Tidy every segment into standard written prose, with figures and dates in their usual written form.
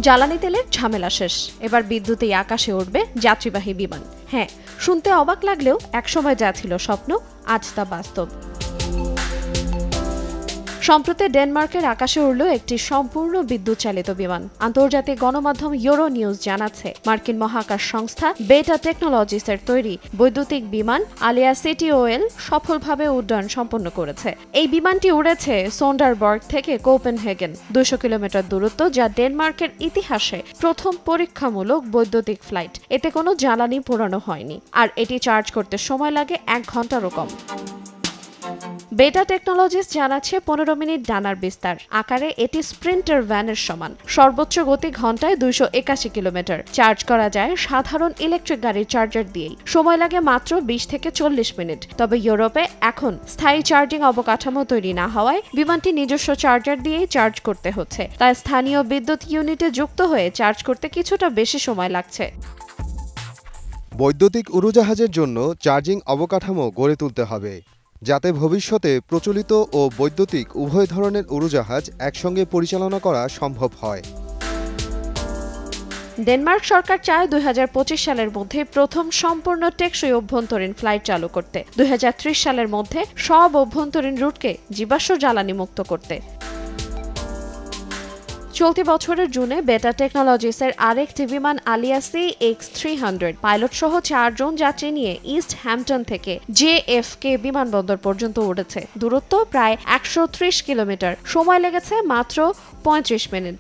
জ্বালানি তেলের ঝামেলা শেষ, এবার বিদ্যুতেই আকাশে উড়বে যাত্রীবাহী বিমান। হ্যাঁ, শুনতে অবাক লাগলেও একসময় যা ছিল স্বপ্ন, আজ তা বাস্তব। সম্প্রতি ডেনমার্কের আকাশে উড়ল একটি সম্পূর্ণ বিদ্যুৎ চালিত বিমান। আন্তর্জাতিক গণমাধ্যম ইউরো নিউজ জানাচ্ছে, মার্কিন মহাকাশ সংস্থা বেটা টেকনোলজিসের তৈরি বৈদ্যুতিক বিমান আলিয়া সিটিওএল সফলভাবে উড্ডয়ন সম্পন্ন করেছে। এই বিমানটি উড়েছে সোন্ডারবার্গ থেকে কোপেনহেগেন, 200 কিলোমিটার দূরত্ব, যা ডেনমার্কের ইতিহাসে প্রথম পরীক্ষামূলক বৈদ্যুতিক ফ্লাইট। এতে কোনো জ্বালানি পোড়ানো হয়নি, আর এটি চার্জ করতে সময় লাগে 1 ঘন্টারও কম। বেটা টেকনোলজিস জানাচ্ছে 15 মিনিট ডানার বিস্তার। আকারে এটি স্প্রিন্টার ভ্যানের সমান। সর্বোচ্চ গতি ঘন্টায় 281 কিলোমিটার। চার্জ করা যায় সাধারণ ইলেকট্রিক গাড়ির চার্জার দিয়েই। সময় লাগে মাত্র 20 থেকে 40 মিনিট। তবে ইউরোপে এখন স্থায়ী চার্জিং অবকাঠামো তৈরি না হওয়ায় বিমানটি নিজস্ব চার্জার দিয়েই চার্জ করতে হচ্ছে। তাই স্থানীয় বিদ্যুৎ ইউনিটে যুক্ত হয়ে চার্জ করতে কিছুটা বেশি সময় লাগছে। বৈদ্যুতিক উড়োজাহাজের জন্য চার্জিং অবকাঠামো গড়ে তুলতে হবে, যাতে ভবিষ্যতে প্রচলিত ও বৈদ্যুতিক উভয় ধরনের উড়োজাহাজ একসঙ্গে পরিচালনা করা সম্ভব হয়। ডেনমার্ক সরকার চায় 2025 সালের মধ্যে প্রথম সম্পূর্ণ টেকসই অভ্যন্তরীণ ফ্লাইট চালু করতে, 2030 সালের মধ্যে সব অভ্যন্তরীণ রুটকে জীবাশ্ম জ্বালানি মুক্ত করতে। চলতি বছরের জুনে বেটা টেকনোলজিসের আরেকটি বিমান আলিয়া CX-300 পাইলট সহ 4 জন যাত্রী নিয়ে ইস্ট হ্যাম্পটন থেকে JFK বিমানবন্দর পর্যন্ত উড়েছে। দূরত্ব প্রায় 130 কিলোমিটার। সময় লেগেছে মাত্র 35 মিনিট।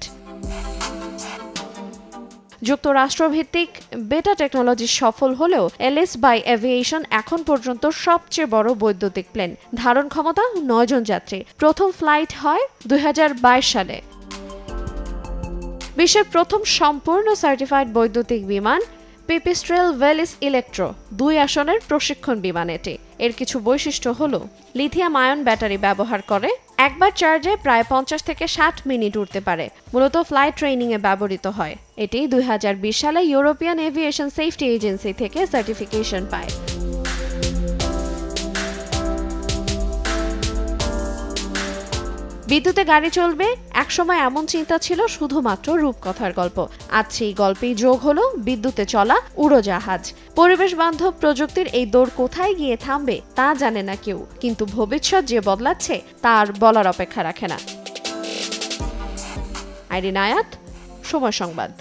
যুক্তরাষ্ট্রভিত্তিক বেটা টেকনোলজি সফল হলেও এলিস বাই এভিয়েশন এখন পর্যন্ত সবচেয়ে বড় বৈদ্যুতিক প্লেন। ধারণ ক্ষমতা 9 জন যাত্রী। প্রথম ফ্লাইট হয় 2022 সালে। বিশ্বের প্রথম সম্পূর্ণ সার্টিফাইড বৈদ্যুতিক বিমান পিপিস্ট্রেল ভেলিস ইলেকট্রো 2 আসনের প্রশিক্ষণ বিমান এটি। এর কিছু বৈশিষ্ট্য হলো, লিথিয়াম আয়ন ব্যাটারি ব্যবহার করে, একবার চার্জে প্রায় 50 থেকে 60 মিনিট উঠতে পারে। মূলত ফ্লাইট ট্রেনিং এ ব্যবহৃত হয়। এটি 2020 সালে ইউরোপিয়ান এভিয়েশন সেফটি এজেন্সি থেকে সার্টিফিকেশন পায়। বিদ্যুতে গাড়ি চলবে, একসময় এমন চিন্তা ছিল শুধুমাত্র রূপকথার গল্প। আজ সেই গল্পেই যোগ হলো বিদ্যুতে চলা উড়োজাহাজ। পরিবেশ বান্ধব প্রযুক্তির এই দৌড় কোথায় গিয়ে থামবে তা জানে না কেউ, কিন্তু ভবিষ্যৎ যে বদলাচ্ছে তার বলার অপেক্ষা রাখে না। আইরিন আয়াত, সময় সংবাদ।